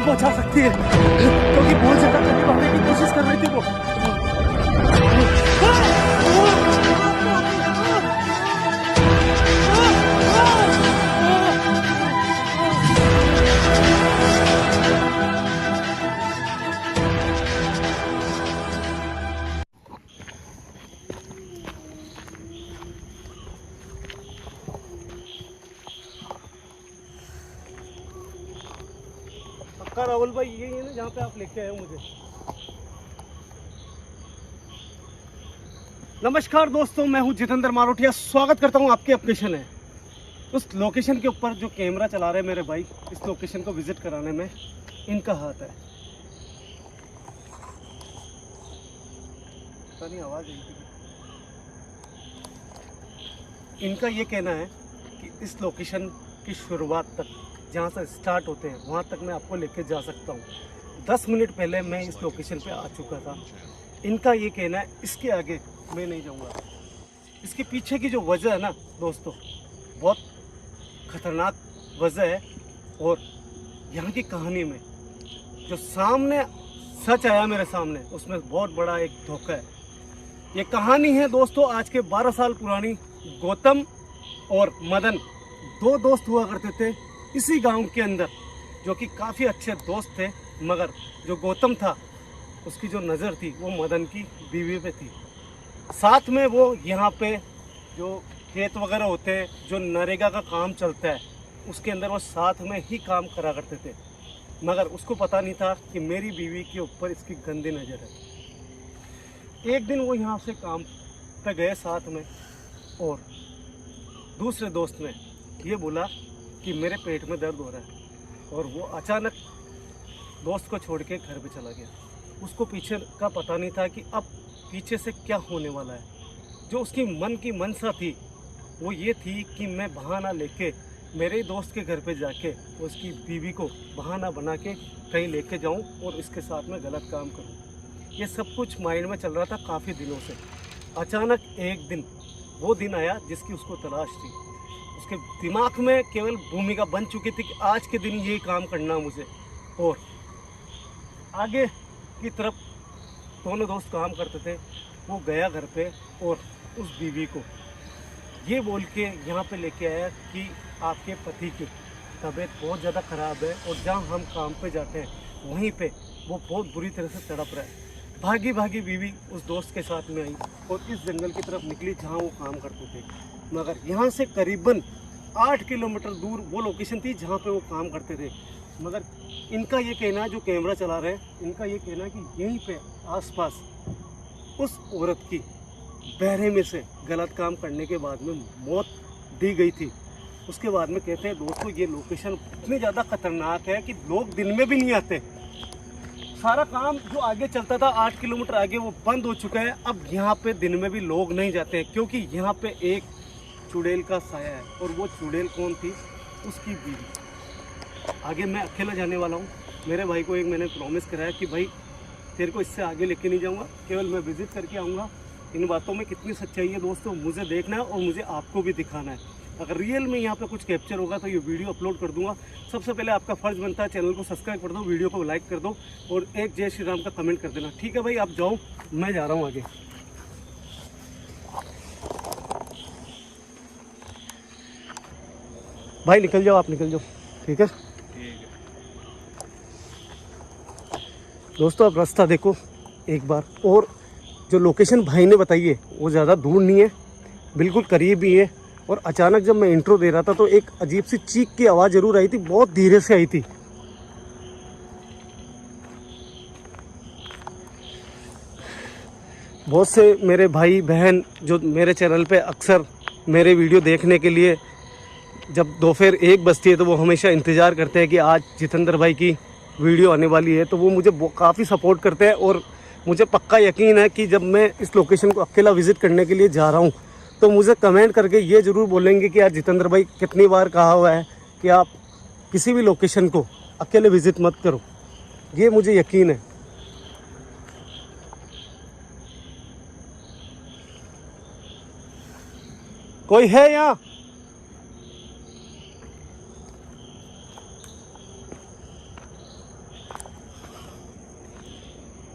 पहुंचा सकती है क्योंकि बहुत ज्यादा करीब आने की कोशिश कर रही थी वो। पक्का राहुल भाई यही है ना जहाँ पे आप लेके आए हो मुझे। नमस्कार दोस्तों, मैं हूँ जितेंद्र मारोटिया। स्वागत करता हूँ आपके अपने चैनल। उस लोकेशन के ऊपर जो कैमरा चला रहे हैं मेरे भाई, इस लोकेशन को विजिट कराने में इनका हाथ है। पता नहीं आवाज आई थी। इनका ये कहना है कि इस लोकेशन की शुरुआत तक जहाँ से स्टार्ट होते हैं वहाँ तक मैं आपको लेके जा सकता हूँ। 10 मिनट पहले मैं इस लोकेशन पे आ चुका था। इनका ये कहना है इसके आगे मैं नहीं जाऊँगा। इसके पीछे की जो वजह है ना दोस्तों, बहुत खतरनाक वजह है। और यहाँ की कहानी में जो सामने सच आया मेरे सामने, उसमें बहुत बड़ा एक धोखा है। ये कहानी है दोस्तों आज के 12 साल पुरानी। गौतम और मदन दो दोस्त हुआ करते थे इसी गांव के अंदर, जो कि काफ़ी अच्छे दोस्त थे। मगर जो गौतम था उसकी जो नज़र थी वो मदन की बीवी पे थी। साथ में वो यहाँ पे जो खेत वगैरह होते हैं, जो नरेगा का काम चलता है, उसके अंदर वो साथ में ही काम करा करते थे। मगर उसको पता नहीं था कि मेरी बीवी के ऊपर इसकी गंदी नज़र है। एक दिन वो यहाँ से काम पे गए साथ में, और दूसरे दोस्त ने ये बोला कि मेरे पेट में दर्द हो रहा है, और वो अचानक दोस्त को छोड़ के घर पे चला गया। उसको पीछे का पता नहीं था कि अब पीछे से क्या होने वाला है। जो उसकी मन की मनसा थी वो ये थी कि मैं बहाना लेके मेरे ही दोस्त के घर पे जाके उसकी बीवी को बहाना बना के कहीं लेके जाऊं और इसके साथ में गलत काम करूं। ये सब कुछ माइंड में चल रहा था काफ़ी दिनों से। अचानक एक दिन वो दिन आया जिसकी उसको तलाश थी। उसके दिमाग में केवल भूमिका बन चुकी थी कि आज के दिन यही काम करना मुझे। और आगे की तरफ दोनों दोस्त काम करते थे। वो गया घर पे और उस बीवी को ये बोल के यहाँ पे लेके आया कि आपके पति की तबीयत बहुत ज़्यादा ख़राब है, और जहाँ हम काम पे जाते हैं वहीं पे वो बहुत बुरी तरह से तड़प रहा है। भागी भागी बीवी उस दोस्त के साथ में आई और इस जंगल की तरफ निकली जहाँ वो काम करते थे। मगर यहाँ से करीबन 8 किलोमीटर दूर वो लोकेशन थी जहाँ पे वो काम करते थे। मगर इनका ये कहना, जो कैमरा चला रहे हैं, इनका ये कहना कि यहीं पे आसपास उस औरत की बहरे में से गलत काम करने के बाद में मौत दी गई थी। उसके बाद में कहते हैं दोस्तों ये लोकेशन इतनी ज़्यादा खतरनाक है कि लोग दिन में भी नहीं आते। सारा काम जो आगे चलता था 8 किलोमीटर आगे वो बंद हो चुका है। अब यहाँ पे दिन में भी लोग नहीं जाते हैं, क्योंकि यहाँ पे एक चुड़ैल का साया है। और वो चुड़ैल कौन थी? उसकी बीवी। आगे मैं अकेला जाने वाला हूँ। मेरे भाई को एक मैंने प्रॉमिस कराया कि भाई तेरे को इससे आगे लेके नहीं जाऊँगा, केवल मैं विजिट करके आऊँगा। इन बातों में कितनी सच्चाई है दोस्तों मुझे देखना है, और मुझे आपको भी दिखाना है। अगर रियल में यहाँ पे कुछ कैप्चर होगा तो ये वीडियो अपलोड कर दूंगा। सबसे पहले आपका फ़र्ज़ बनता है चैनल को सब्सक्राइब कर दो, वीडियो को लाइक कर दो, और एक जय श्री राम का कमेंट कर देना। ठीक है भाई, आप जाओ, मैं जा रहा हूँ आगे। भाई निकल जाओ, आप निकल जाओ। ठीक है दोस्तों, अब रास्ता देखो एक बार। और जो लोकेशन भाई ने बताई है वो ज़्यादा दूर नहीं है, बिल्कुल करीब ही है। और अचानक जब मैं इंट्रो दे रहा था तो एक अजीब सी चीख की आवाज़ ज़रूर आई थी, बहुत धीरे से आई थी। बहुत से मेरे भाई बहन जो मेरे चैनल पे अक्सर मेरे वीडियो देखने के लिए जब दोपहर 1 बजती है तो वो हमेशा इंतज़ार करते हैं कि आज जितेंद्र भाई की वीडियो आने वाली है। तो वो मुझे काफ़ी सपोर्ट करते हैं, और मुझे पक्का यकीन है कि जब मैं इस लोकेशन को अकेला विज़िट करने के लिए जा रहा हूँ तो मुझे कमेंट करके ये ज़रूर बोलेंगे कि यार जितेंद्र भाई कितनी बार कहा हुआ है कि आप किसी भी लोकेशन को अकेले विज़िट मत करो। ये मुझे यकीन है। कोई है यहाँ?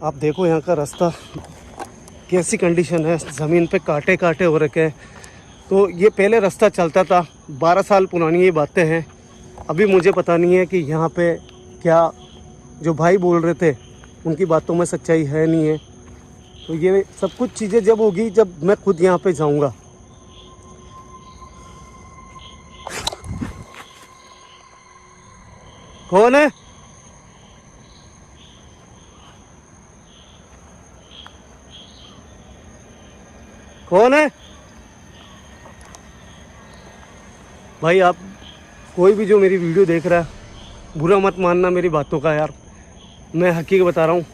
आप देखो यहाँ का रास्ता कैसी कंडीशन है, ज़मीन पे कांटे कांटे हो रखे हैं। तो ये पहले रास्ता चलता था, 12 साल पुरानी ये बातें हैं। अभी मुझे पता नहीं है कि यहाँ पे क्या जो भाई बोल रहे थे उनकी बातों में सच्चाई है नहीं है। तो ये सब कुछ चीज़ें जब होगी, जब मैं खुद यहाँ पे जाऊँगा। कौन है? कौन है भाई? आप कोई भी जो मेरी वीडियो देख रहा है, बुरा मत मानना मेरी बातों का यार। मैं हकीकत बता रहा हूँ,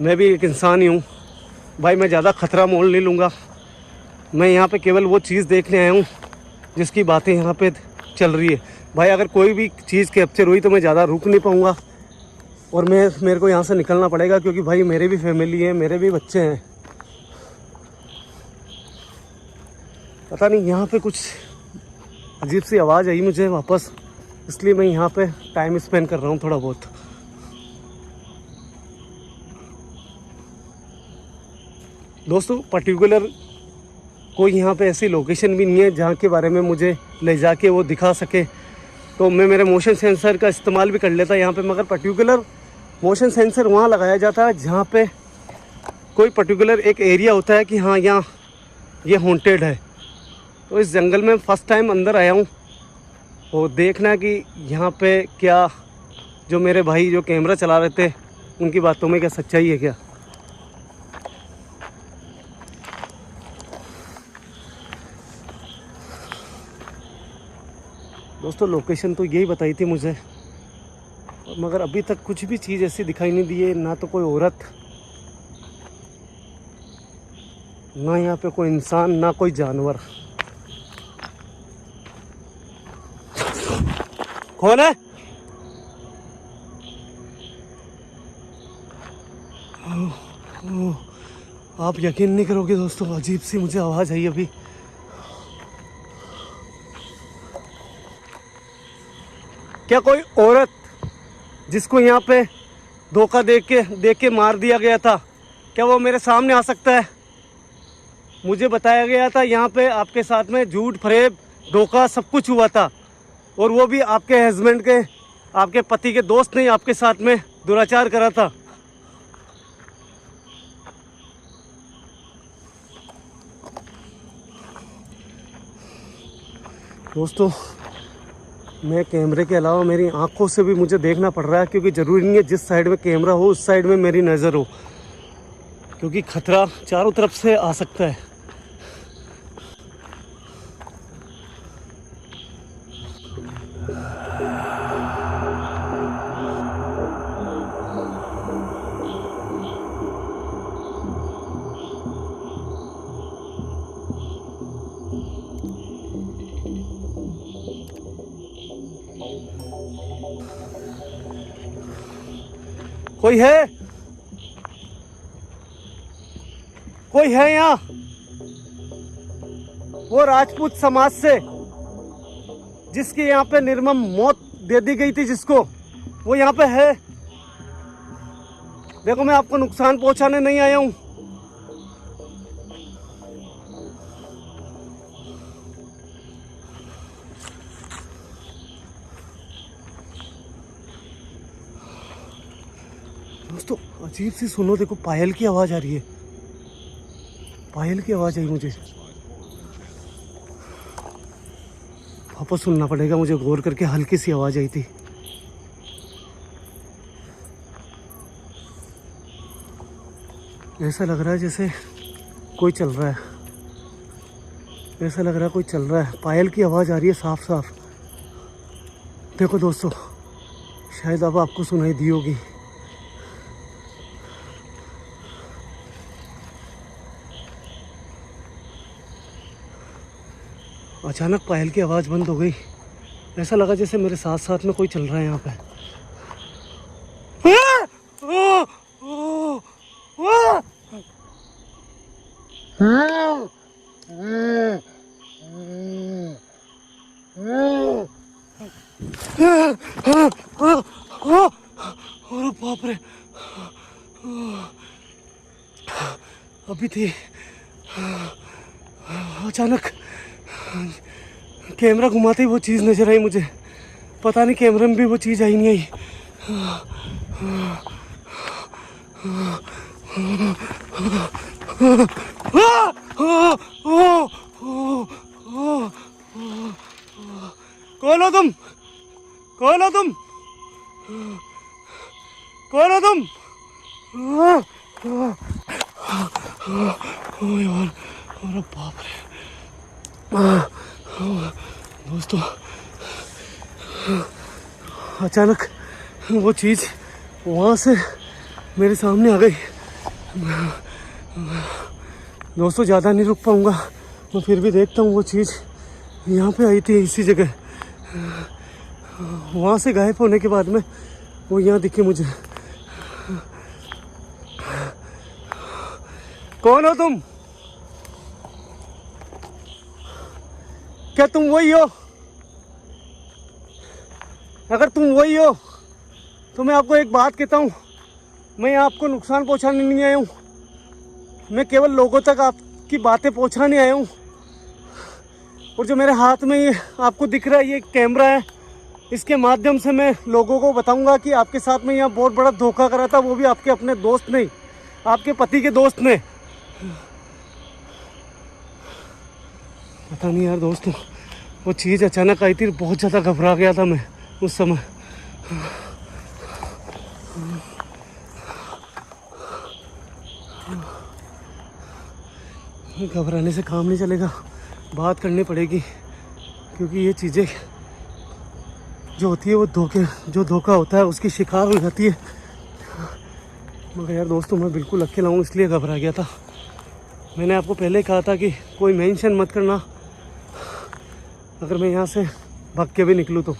मैं भी एक इंसान ही हूँ भाई। मैं ज़्यादा ख़तरा मोल नहीं लूँगा। मैं यहाँ पे केवल वो चीज़ देखने आया हूँ जिसकी बातें यहाँ पे चल रही है भाई। अगर कोई भी चीज़ कैप्चर हुई तो मैं ज़्यादा रुक नहीं पाऊँगा और मेरे को यहाँ से निकलना पड़ेगा, क्योंकि भाई मेरे भी फैमिली है, मेरे भी बच्चे हैं। पता नहीं यहाँ पे कुछ अजीब सी आवाज़ आई मुझे वापस, इसलिए मैं यहाँ पे टाइम स्पेंड कर रहा हूँ थोड़ा बहुत। दोस्तों पर्टिकुलर कोई यहाँ पे ऐसी लोकेशन भी नहीं है जहाँ के बारे में मुझे ले जाके वो दिखा सके। तो मैं मेरे मोशन सेंसर का इस्तेमाल भी कर लेता यहाँ पे, मगर पर्टिकुलर मोशन सेंसर वहाँ लगाया जाता है जहाँ पे कोई पर्टिकुलर एक एरिया होता है कि हाँ यहाँ ये हॉन्टेड है। तो इस जंगल में फ़र्स्ट टाइम अंदर आया हूँ और देखना कि यहाँ पे क्या जो मेरे भाई जो कैमरा चला रहे थे उनकी बातों में क्या सच्चाई है क्या। दोस्तों लोकेशन तो यही बताई थी मुझे, मगर अभी तक कुछ भी चीज़ ऐसी दिखाई नहीं दी है। ना तो कोई औरत, ना यहाँ पे कोई इंसान, ना कोई जानवर। कौन है? आप यकीन नहीं करोगे दोस्तों, अजीब सी मुझे आवाज़ आई अभी। क्या कोई औरत जिसको यहाँ पे धोखा देख के मार दिया गया था, क्या वो मेरे सामने आ सकता है? मुझे बताया गया था यहाँ पे आपके साथ में झूठ, फरेब, धोखा सब कुछ हुआ था, और वो भी आपके हस्बैंड के, आपके पति के दोस्त ने आपके साथ में दुराचार करा था। दोस्तों मैं कैमरे के अलावा मेरी आंखों से भी मुझे देखना पड़ रहा है, क्योंकि ज़रूरी नहीं है जिस साइड में कैमरा हो उस साइड में मेरी नज़र हो, क्योंकि खतरा चारों तरफ से आ सकता है। कोई है? कोई है यहाँ? वो राजपूत समाज से जिसकी यहाँ पे निर्मम मौत दे दी गई थी, जिसको, वो यहाँ पे है? देखो मैं आपको नुकसान पहुंचाने नहीं आया हूं। दोस्तों अजीब सी सुनो, देखो पायल की आवाज़ आ रही है, पायल की आवाज़ आई मुझे। वापस सुनना पड़ेगा मुझे गौर करके, हल्की सी आवाज़ आई थी। ऐसा लग रहा है जैसे कोई चल रहा है, ऐसा लग रहा है कोई चल रहा है। पायल की आवाज़ आ रही है साफ साफ। देखो दोस्तों, शायद अब आपको सुनाई दी होगी। अचानक पायल की आवाज़ बंद हो गई। ऐसा लगा जैसे मेरे साथ साथ में कोई चल रहा है यहाँ पे। अरे बाप रे, अभी थी अचानक कैमरा घुमाते ही वो चीज़ नजर आई मुझे। पता नहीं कैमरे में भी वो चीज़ आई नहीं आई। कौन हो तुम? कौन हो तुम? कौन हो तुम? यार, अरे बाप रे दोस्तों, अचानक वो चीज़ वहाँ से मेरे सामने आ गई। दोस्तों ज़्यादा नहीं रुक पाऊँगा, मैं फिर भी देखता हूँ। वो चीज़ यहाँ पे आई थी इसी जगह, वहाँ से गायब होने के बाद में वो यहाँ दिखे मुझे। कौन हो तुम? क्या तुम वही हो? अगर तुम वही हो तो मैं आपको एक बात कहता हूँ, मैं आपको नुकसान पहुँचाने नहीं आया हूँ। मैं केवल लोगों तक आपकी बातें पहुँचाने आया हूँ। और जो मेरे हाथ में ये आपको दिख रहा है, ये कैमरा है, इसके माध्यम से मैं लोगों को बताऊंगा कि आपके साथ में यहाँ बहुत बड़ा धोखा करा था, वो भी आपके अपने दोस्त नहीं, आपके पति के दोस्त ने। पता नहीं यार दोस्तों, वो चीज़ अचानक आई थी, बहुत ज़्यादा घबरा गया था मैं उस समय। घबराने से काम नहीं चलेगा, बात करनी पड़ेगी, क्योंकि ये चीज़ें जो होती है वो जो धोखा होता है उसकी शिकार हो जाती है। मगर यार दोस्तों, मैं बिल्कुल अकेला हूँ, इसलिए घबरा गया था। मैंने आपको पहले कहा था कि कोई मेंशन मत करना अगर मैं यहाँ से भाग के भी निकलूँ तो।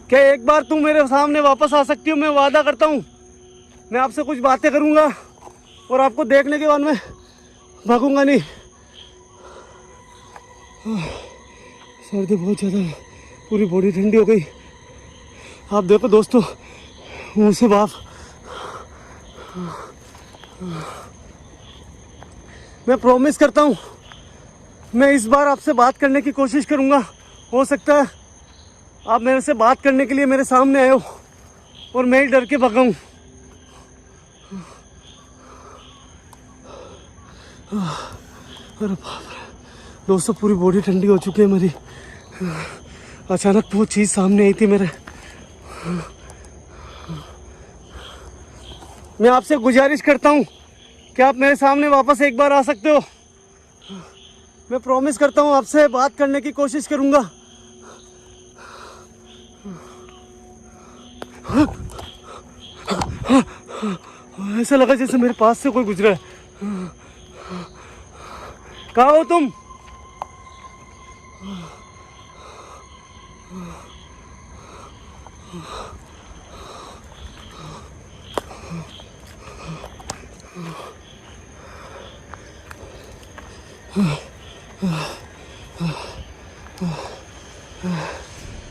क्या एक बार तुम मेरे सामने वापस आ सकती हो? मैं वादा करता हूँ मैं आपसे कुछ बातें करूँगा और आपको देखने के बाद मैं भागूंगा नहीं। सर्दी बहुत ज़्यादा, पूरी बॉडी ठंडी हो गई। आप देखो दोस्तों, मुँह से भाप। मैं प्रॉमिस करता हूँ मैं इस बार आपसे बात करने की कोशिश करूँगा। हो सकता है आप मेरे से बात करने के लिए मेरे सामने आए हो और मैं ही डर के भागा हूँ। अरे बाप रे दोस्तों, पूरी बॉडी ठंडी हो चुकी है मेरी। अचानक वो चीज़ सामने आई थी मेरे। मैं आपसे गुजारिश करता हूँ कि आप मेरे सामने वापस एक बार आ सकते हो। मैं प्रॉमिस करता हूँ आपसे बात करने की कोशिश करूँगा। ऐसा लगा जैसे मेरे पास से कोई गुजरा है। कहाँ हो तुम?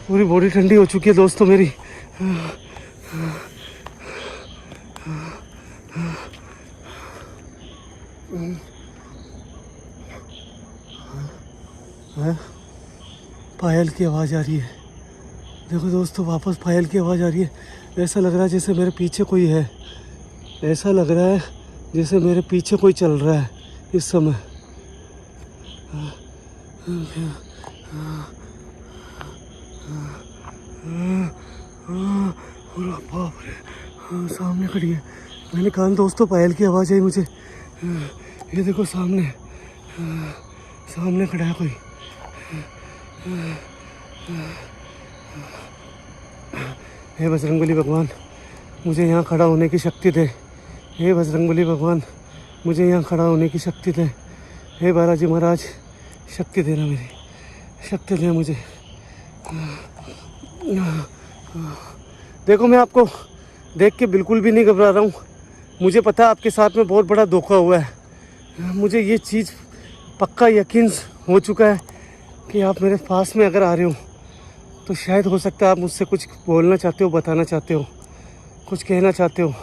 पूरी बॉडी ठंडी हो चुकी है दोस्तों मेरी। पायल की आवाज़ आ रही है। देखो दोस्तों, वापस पायल की आवाज़ आ रही है। ऐसा लग रहा है जैसे मेरे पीछे कोई है। ऐसा लग रहा है जैसे मेरे पीछे कोई चल रहा है इस समय। बाप रे, सामने खड़ी है। मैंने कहा दोस्तों, पायल की आवाज़ आई मुझे। ये देखो सामने खड़ा है कोई। हे बजरंगबली भगवान, मुझे यहाँ खड़ा होने की शक्ति दे। हे बजरंगबली भगवान, मुझे यहाँ खड़ा होने की शक्ति दे। हे बालाजी महाराज, शक्ति देना, मेरी शक्ति दे मुझे। देखो मैं आपको देख के बिल्कुल भी नहीं घबरा रहा हूँ। मुझे पता है आपके साथ में बहुत बड़ा धोखा हुआ है। मुझे ये चीज़ पक्का यकीन हो चुका है कि आप मेरे पास में अगर आ रहे हो तो शायद हो सकता है आप मुझसे कुछ बोलना चाहते हो, बताना चाहते हो, कुछ कहना चाहते हो।